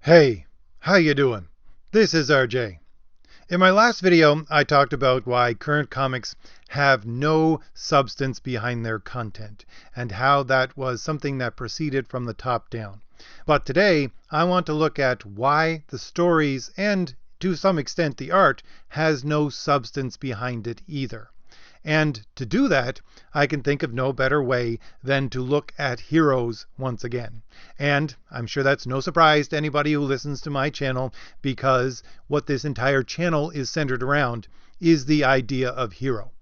Hey, how you doing? This is RJ. In my last video, I talked about why current comics have no substance behind their content, and how that was something that proceeded from the top down. But today, I want to look at why the stories, and to some extent the art, has no substance behind it either. And to do that, I can think of no better way than to look at heroes once again. And I'm sure that's no surprise to anybody who listens to my channel, because what this entire channel is centered around is the idea of hero.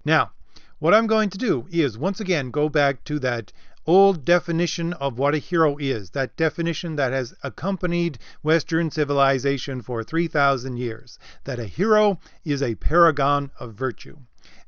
Now, what I'm going to do is once again go back to that old definition of what a hero is, that definition that has accompanied Western civilization for 3,000 years, that a hero is a paragon of virtue.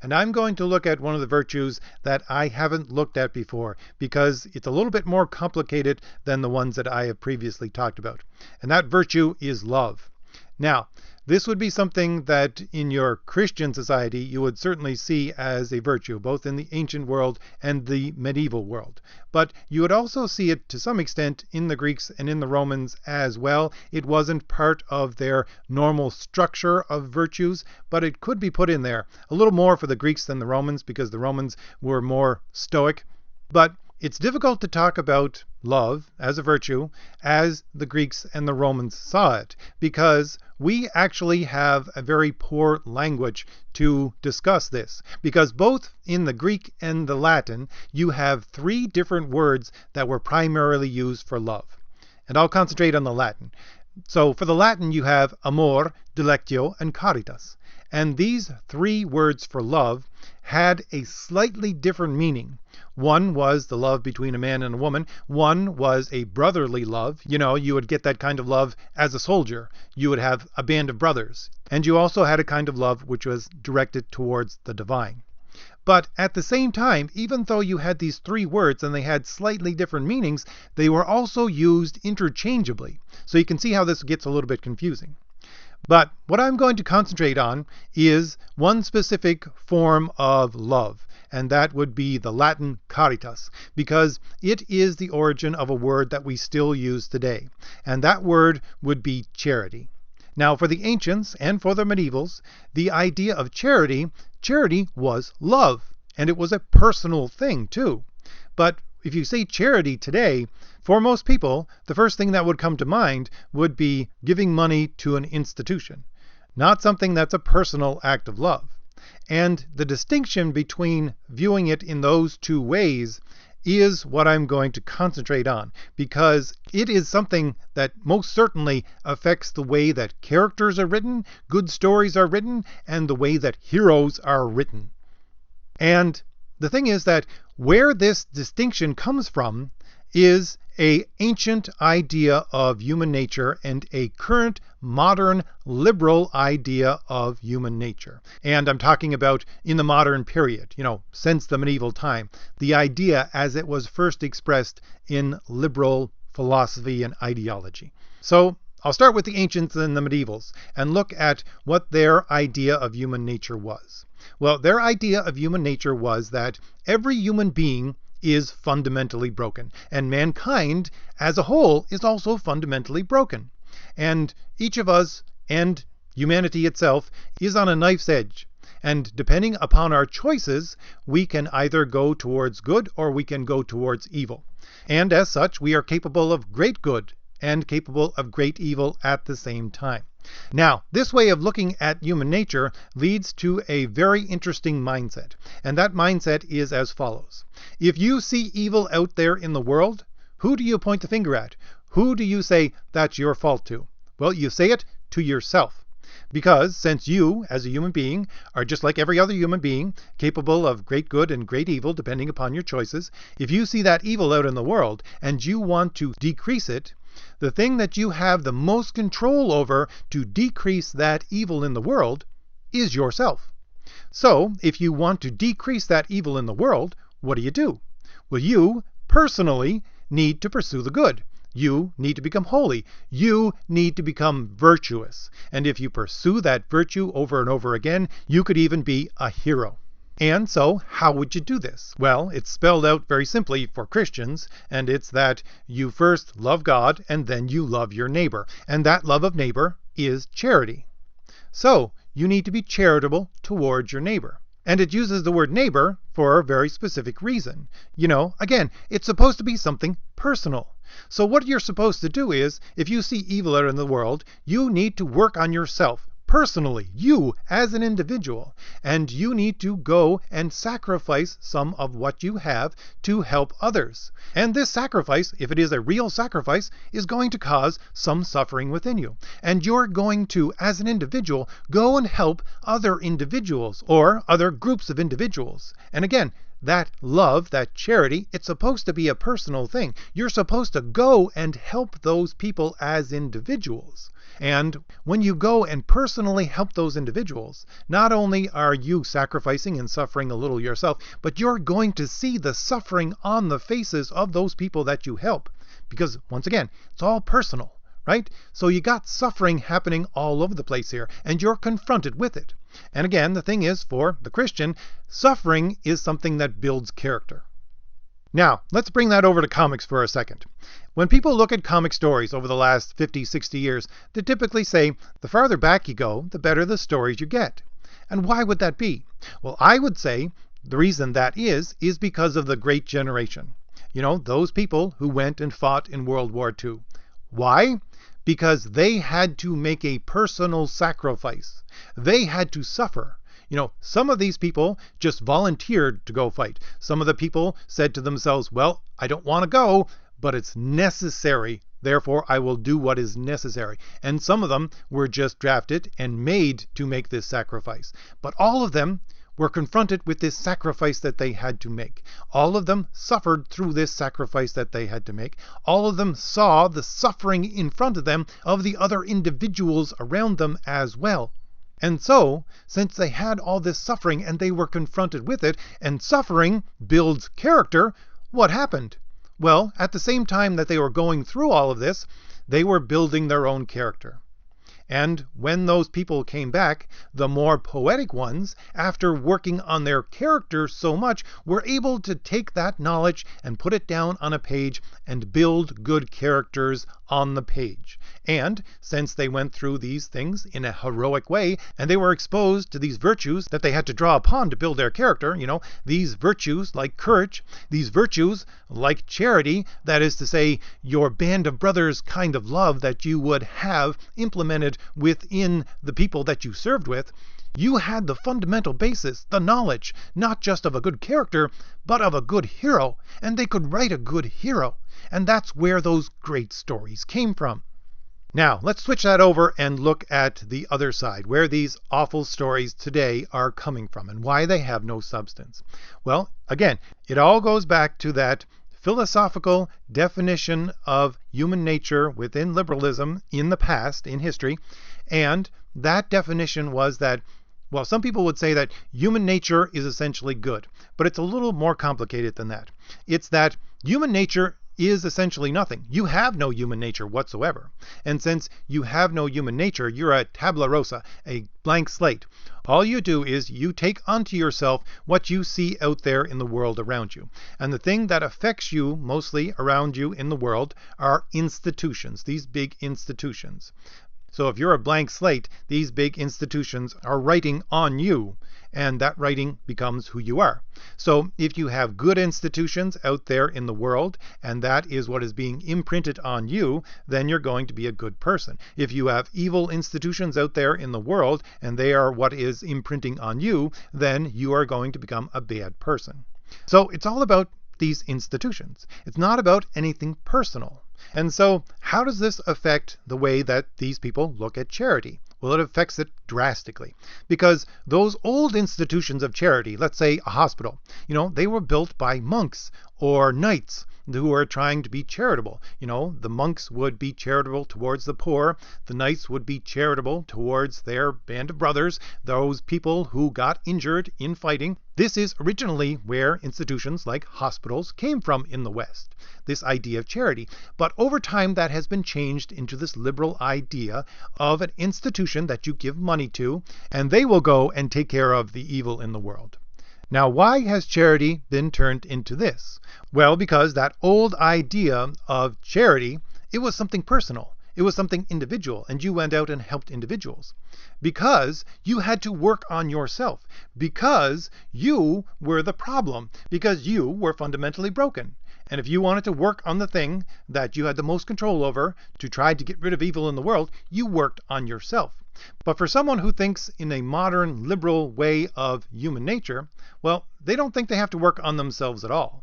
And I'm going to look at one of the virtues that I haven't looked at before, because it's a little bit more complicated than the ones that I have previously talked about. And that virtue is love. Now, this would be something that in your Christian society you would certainly see as a virtue, both in the ancient world and the medieval world. But you would also see it to some extent in the Greeks and in the Romans as well. It wasn't part of their normal structure of virtues, but it could be put in there. A little more for the Greeks than the Romans, because the Romans were more stoic. But it's difficult to talk about love as a virtue as the Greeks and the Romans saw it, because we actually have a very poor language to discuss this. Because both in the Greek and the Latin, you have three different words that were primarily used for love. And I'll concentrate on the Latin. So for the Latin, you have amor, delectio, and caritas. And these three words for love had a slightly different meaning. One was the love between a man and a woman. One was a brotherly love. You know, you would get that kind of love as a soldier. You would have a band of brothers. And you also had a kind of love which was directed towards the divine. But at the same time, even though you had these three words and they had slightly different meanings, they were also used interchangeably. So you can see how this gets a little bit confusing. But what I'm going to concentrate on is one specific form of love, and that would be the Latin caritas, because it is the origin of a word that we still use today, and that word would be charity. Now, for the ancients and for the medievals, the idea of charity was love, and it was a personal thing too. But if you say charity today, for most people, the first thing that would come to mind would be giving money to an institution, not something that's a personal act of love. And the distinction between viewing it in those two ways is what I'm going to concentrate on, because it is something that most certainly affects the way that characters are written, good stories are written, and the way that heroes are written. And the thing is that where this distinction comes from is an ancient idea of human nature and a current modern liberal idea of human nature. And I'm talking about in the modern period, since the medieval time, the idea as it was first expressed in liberal philosophy and ideology. So I'll start with the ancients and the medievals and look at what their idea of human nature was. Well, their idea of human nature was that every human being is fundamentally broken, and mankind as a whole is also fundamentally broken. And each of us and humanity itself is on a knife's edge. And depending upon our choices, we can either go towards good or we can go towards evil. And as such, we are capable of great good and capable of great evil at the same time. Now, this way of looking at human nature leads to a very interesting mindset. And that mindset is as follows. If you see evil out there in the world, who do you point the finger at? Who do you say that's your fault to? Well, you say it to yourself. Because since you, as a human being, are just like every other human being, capable of great good and great evil depending upon your choices, if you see that evil out in the world and you want to decrease it, the thing that you have the most control over to decrease that evil in the world is yourself. So, if you want to decrease that evil in the world, what do? Well, you personally need to pursue the good. You need to become holy. You need to become virtuous. And if you pursue that virtue over and over again, you could even be a hero. And so, how would you do this? Well, it's spelled out very simply for Christians, and it's that you first love God and then you love your neighbor. And that love of neighbor is charity. So, you need to be charitable towards your neighbor. And it uses the word neighbor for a very specific reason. Again, it's supposed to be something personal. So what you're supposed to do is, if you see evil out in the world, you need to work on yourself. Personally, you as an individual, and you need to go and sacrifice some of what you have to help others. And this sacrifice, if it is a real sacrifice, is going to cause some suffering within you. And you're going to, as an individual, go and help other individuals or other groups of individuals. And again, that love, that charity, it's supposed to be a personal thing. You're supposed to go and help those people as individuals. And when you go and personally help those individuals, not only are you sacrificing and suffering a little yourself, but you're going to see the suffering on the faces of those people that you help. Because, once again, it's all personal, right? So you got suffering happening all over the place here, and you're confronted with it. And again, the thing is, for the Christian, suffering is something that builds character. Now, let's bring that over to comics for a second. When people look at comic stories over the last 50, 60 years, they typically say, the farther back you go, the better the stories you get. And why would that be? Well, I would say the reason that is because of the Great Generation. Those people who went and fought in World War II. Why? Because they had to make a personal sacrifice. They had to suffer. Some of these people just volunteered to go fight. Some of the people said to themselves, well, I don't want to go, but it's necessary. Therefore, I will do what is necessary. And some of them were just drafted and made to make this sacrifice. But all of them were confronted with this sacrifice that they had to make. All of them suffered through this sacrifice that they had to make. All of them saw the suffering in front of them of the other individuals around them as well. And so, since they had all this suffering and they were confronted with it, and suffering builds character, what happened? Well, at the same time that they were going through all of this, they were building their own character. And when those people came back, the more poetic ones, after working on their character so much, were able to take that knowledge and put it down on a page and build good characters on the page. And since they went through these things in a heroic way, and they were exposed to these virtues that they had to draw upon to build their character, these virtues like courage, these virtues like charity, that is to say, your band of brothers kind of love that you would have implemented within the people that you served with, you had the fundamental basis, the knowledge, not just of a good character, but of a good hero. And they could write a good hero. And that's where those great stories came from. Now, let's switch that over and look at the other side, where these awful stories today are coming from and why they have no substance. Well, again, it all goes back to that philosophical definition of human nature within liberalism in the past, in history. And that definition was that, well, some people would say that human nature is essentially good, but it's a little more complicated than that. It's that human nature is essentially nothing. You have no human nature whatsoever. And since you have no human nature, you're a tabula rasa, a blank slate. All you do is you take onto yourself what you see out there in the world around you. And the thing that affects you mostly around you in the world are institutions, these big institutions. So if you're a blank slate, these big institutions are writing on you, and that writing becomes who you are. So if you have good institutions out there in the world, and that is what is being imprinted on you, then you're going to be a good person. If you have evil institutions out there in the world, and they are what is imprinting on you, then you are going to become a bad person. So it's all about these institutions. It's not about anything personal. And so how does this affect the way that these people look at charity? Well, it affects it drastically, because those old institutions of charity, let's say a hospital, they were built by monks or knights who are trying to be charitable. The monks would be charitable towards the poor. The knights would be charitable towards their band of brothers, those people who got injured in fighting. This is originally where institutions like hospitals came from in the West, this idea of charity. But over time, that has been changed into this liberal idea of an institution that you give money to, and they will go and take care of the evil in the world. Now, why has charity been turned into this? Well, because that old idea of charity, it was something personal. It was something individual, and you went out and helped individuals. Because you had to work on yourself. Because you were the problem. Because you were fundamentally broken. And if you wanted to work on the thing that you had the most control over to try to get rid of evil in the world, you worked on yourself. But for someone who thinks in a modern, liberal way of human nature, well, they don't think they have to work on themselves at all.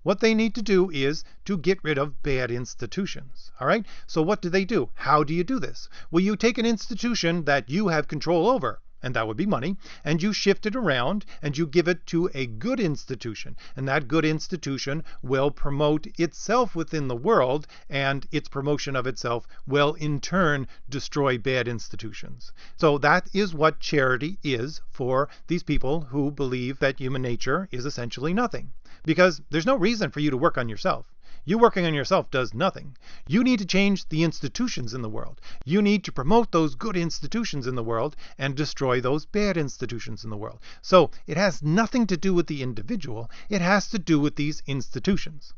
What they need to do is to get rid of bad institutions. All right? So what do? How do you do this? Well, you take an institution that you have control over, and that would be money, and you shift it around and you give it to a good institution. And that good institution will promote itself within the world, and its promotion of itself will in turn destroy bad institutions. So that is what charity is for these people who believe that human nature is essentially nothing. Because there's no reason for you to work on yourself. You working on yourself does nothing. You need to change the institutions in the world. You need to promote those good institutions in the world and destroy those bad institutions in the world. So it has nothing to do with the individual. It has to do with these institutions.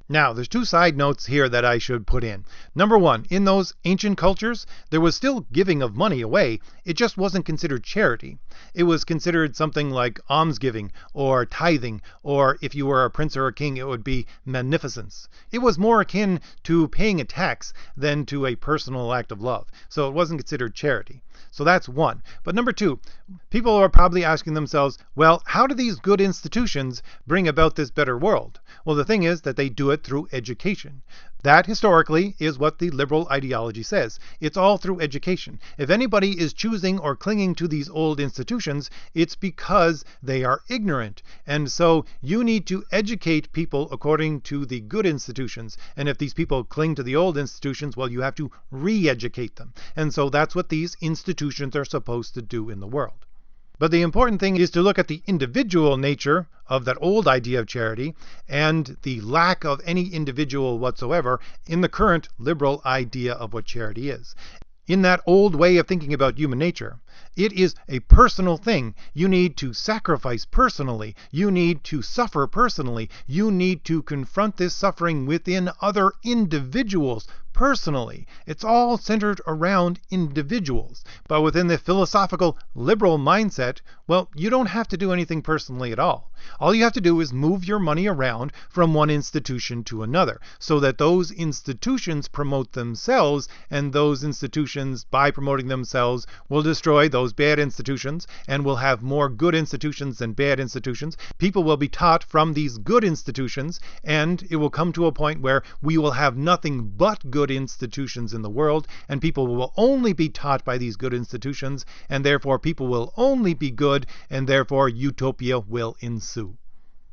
Now, there's two side notes here that I should put in. Number one, in those ancient cultures, there was still giving of money away. It just wasn't considered charity. It was considered something like almsgiving or tithing, or if you were a prince or a king, it would be magnificence. It was more akin to paying a tax than to a personal act of love. So it wasn't considered charity. So that's one. But number two, people are probably asking themselves, well, how do these good institutions bring about this better world? Well, the thing is that they do it through education. That historically is what the liberal ideology says. It's all through education. If anybody is choosing or clinging to these old institutions, it's because they are ignorant. And so you need to educate people according to the good institutions. And if these people cling to the old institutions, well, you have to re-educate them. And so that's what these institutions are supposed to do in the world. But the important thing is to look at the individual nature of that old idea of charity and the lack of any individual whatsoever in the current liberal idea of what charity is. In that old way of thinking about human nature, it is a personal thing. You need to sacrifice personally. You need to suffer personally. You need to confront this suffering within other individuals personally. It's all centered around individuals. But within the philosophical liberal mindset, well, you don't have to do anything personally at all. All you have to do is move your money around from one institution to another so that those institutions promote themselves, and those institutions, by promoting themselves, will destroy those bad institutions, and will have more good institutions than bad institutions. People will be taught from these good institutions, and it will come to a point where we will have nothing but good institutions in the world, and people will only be taught by these good institutions, and therefore people will only be good, and therefore utopia will ensue.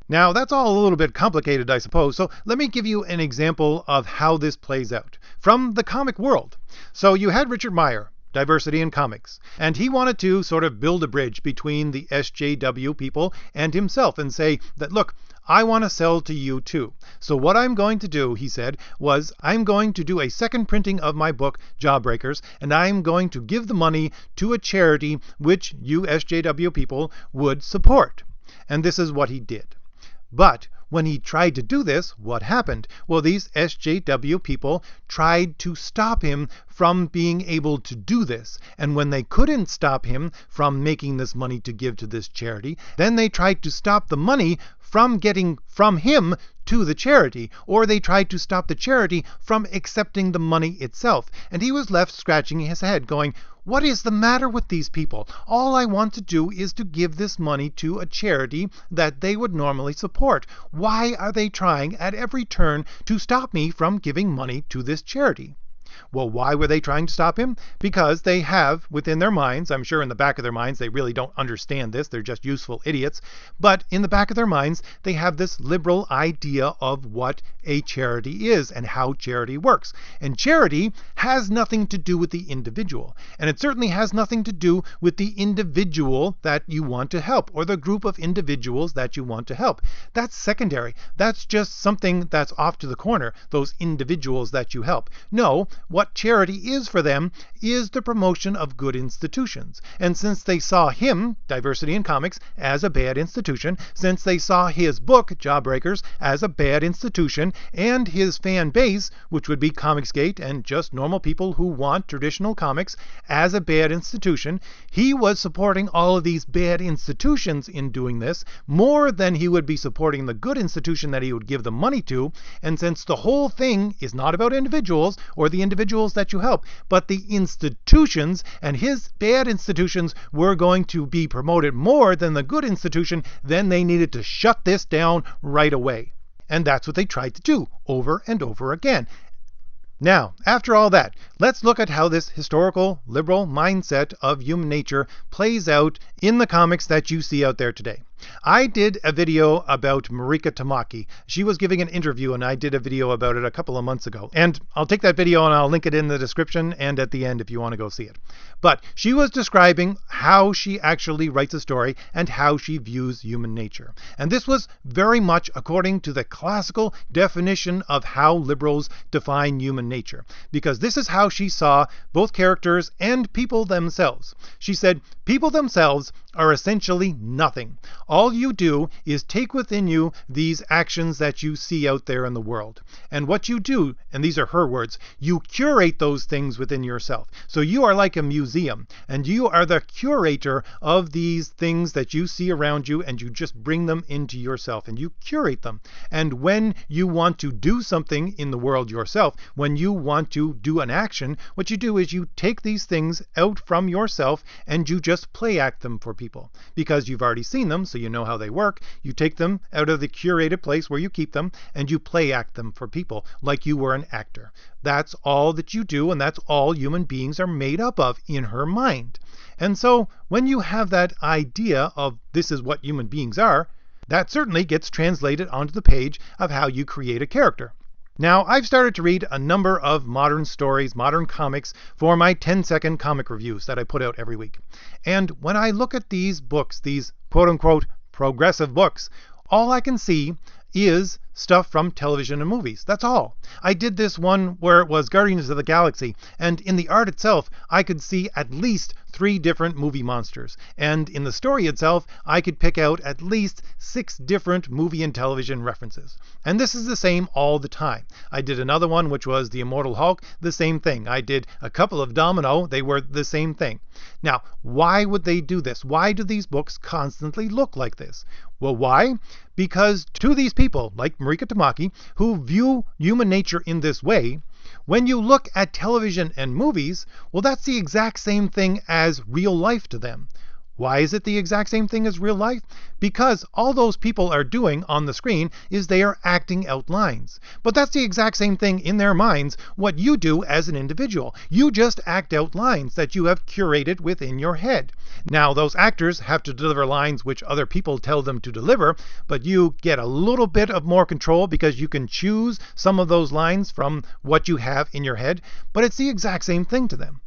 Now, that's all a little bit complicated, I suppose, so let me give you an example of how this plays out from the comic world. So you had Richard Meyer, Diversity in Comics, and he wanted to sort of build a bridge between the SJW people and himself and say that, look, I want to sell to you too. So what I'm going to do, he said, was I'm going to do a second printing of my book, Jawbreakers, and I'm going to give the money to a charity which you SJW people would support. And this is what he did. But when he tried to do this, what happened? Well, these SJW people tried to stop him from being able to do this. And when they couldn't stop him from making this money to give to this charity, then they tried to stop the money from getting from him to the charity, or they tried to stop the charity from accepting the money itself. And he was left scratching his head going, what is the matter with these people? All I want to do is to give this money to a charity that they would normally support. Why are they trying at every turn to stop me from giving money to this charity? Well, why were they trying to stop him? Because they have within their minds, I'm sure in the back of their minds, they really don't understand this, they're just useful idiots, but in the back of their minds, they have this liberal idea of what a charity is and how charity works. And charity has nothing to do with the individual. And it certainly has nothing to do with the individual that you want to help, or the group of individuals that you want to help. That's secondary. That's just something that's off to the corner, those individuals that you help. No, what charity is for them is the promotion of good institutions. And since they saw him, Diversity in Comics, as a bad institution, since they saw his book, Jawbreakers, as a bad institution, and his fan base, which would be Comicsgate and just normal people who want traditional comics, as a bad institution, he was supporting all of these bad institutions in doing this more than he would be supporting the good institution that he would give the money to. And since the whole thing is not about individuals or the individuals that you help, but the institutions, and his bad institutions were going to be promoted more than the good institution, then they needed to shut this down right away. And that's what they tried to do over and over again. Now, after all that, let's look at how this historical, liberal mindset of human nature plays out in the comics that you see out there today. I did a video about Marika Tamaki. She was giving an interview, and I did a video about it a couple of months ago. And I'll take that video and I'll link it in the description and at the end if you want to go see it. But she was describing how she actually writes a story and how she views human nature. And this was very much according to the classical definition of how liberals define human nature, because this is how she saw both characters and people themselves. She said, people themselves are essentially nothing. All you do is take within you these actions that you see out there in the world. And what you do, and these are her words, you curate those things within yourself. So you are like a museum, and you are the curator of these things that you see around you, and you just bring them into yourself, and you curate them. And when you want to do something in the world yourself, when you want to do an action, what you do is you take these things out from yourself, and you just play act them for people. Because you've already seen them, so you know how they work. You take them out of the curated place where you keep them, and you play act them for people like you were an actor. That's all that you do, and that's all human beings are made up of in her mind. And so when you have that idea of this is what human beings are, that certainly gets translated onto the page of how you create a character. Now, I've started to read a number of modern stories, modern comics, for my 10-second comic reviews that I put out every week. And when I look at these books, these quote-unquote progressive books, all I can see is stuff from television and movies. That's all. I did this one where it was Guardians of the Galaxy, and in the art itself, I could see at least 3 different movie monsters. And in the story itself, I could pick out at least 6 different movie and television references. And this is the same all the time. I did another one, which was The Immortal Hulk, the same thing. I did a couple of Domino, they were the same thing. Now, why would they do this? Why do these books constantly look like this? Well, why? Because to these people, like Marika Tamaki, who view human nature in this way, when you look at television and movies, well, that's the exact same thing as real life to them. Why is it the exact same thing as real life? Because all those people are doing on the screen is they are acting out lines. But that's the exact same thing in their minds, what you do as an individual. You just act out lines that you have curated within your head. Now, those actors have to deliver lines which other people tell them to deliver, but you get a little bit of more control because you can choose some of those lines from what you have in your head, but it's the exact same thing to them.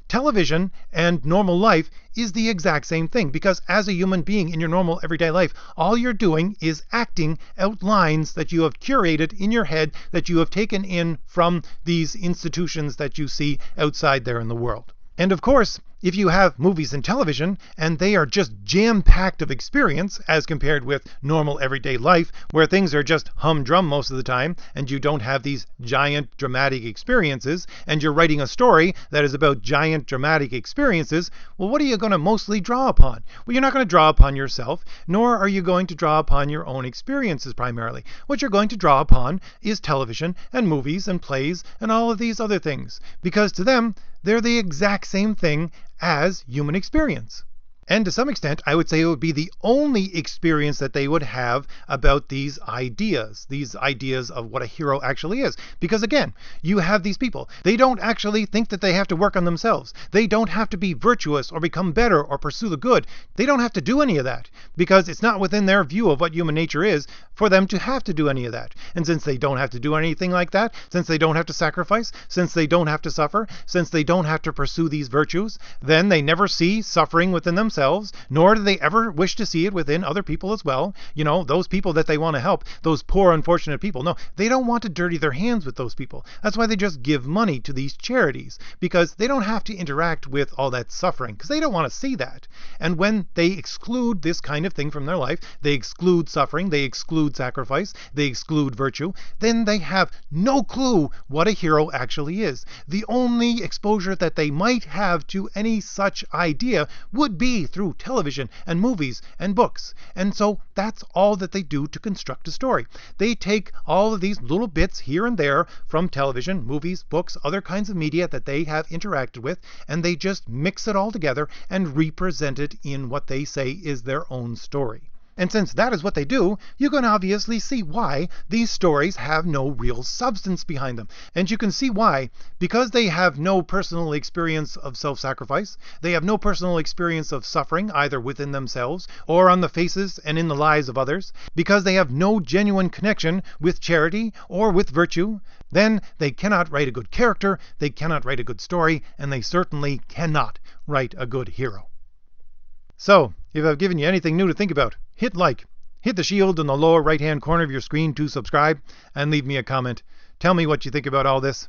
Television and normal life is the exact same thing, because as a human being in your normal everyday life, all you're doing is acting out lines that you have curated in your head, that you have taken in from these institutions that you see outside there in the world. And of course, if you have movies and television, and they are just jam-packed of experience as compared with normal everyday life, where things are just humdrum most of the time, and you don't have these giant dramatic experiences, and you're writing a story that is about giant dramatic experiences, well, what are you going to mostly draw upon? Well, you're not going to draw upon yourself, nor are you going to draw upon your own experiences primarily. What you're going to draw upon is television and movies and plays and all of these other things, because to them, they're the exact same thing as human experience. And to some extent, I would say it would be the only experience that they would have about these ideas of what a hero actually is. Because again, you have these people. They don't actually think that they have to work on themselves. They don't have to be virtuous or become better or pursue the good. They don't have to do any of that, because it's not within their view of what human nature is for them to have to do any of that. And since they don't have to do anything like that, since they don't have to sacrifice, since they don't have to suffer, since they don't have to pursue these virtues, then they never see suffering within themselves. themselves, nor do they ever wish to see it within other people as well. You know, those people that they want to help, those poor, unfortunate people. No, they don't want to dirty their hands with those people. That's why they just give money to these charities, because they don't have to interact with all that suffering, because they don't want to see that. And when they exclude this kind of thing from their life, they exclude suffering, they exclude sacrifice, they exclude virtue, then they have no clue what a hero actually is. The only exposure that they might have to any such idea would be through television and movies and books. And so that's all that they do to construct a story. They take all of these little bits here and there from television, movies, books, other kinds of media that they have interacted with, and they just mix it all together and represent it in what they say is their own story. And since that is what they do, you can obviously see why these stories have no real substance behind them. And you can see why, because they have no personal experience of self-sacrifice, they have no personal experience of suffering either within themselves or on the faces and in the lives of others, because they have no genuine connection with charity or with virtue, then they cannot write a good character, they cannot write a good story, and they certainly cannot write a good hero. So, if I've given you anything new to think about, hit like, hit the shield in the lower right hand corner of your screen to subscribe, and leave me a comment. Tell me what you think about all this.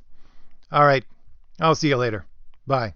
Alright, I'll see you later. Bye.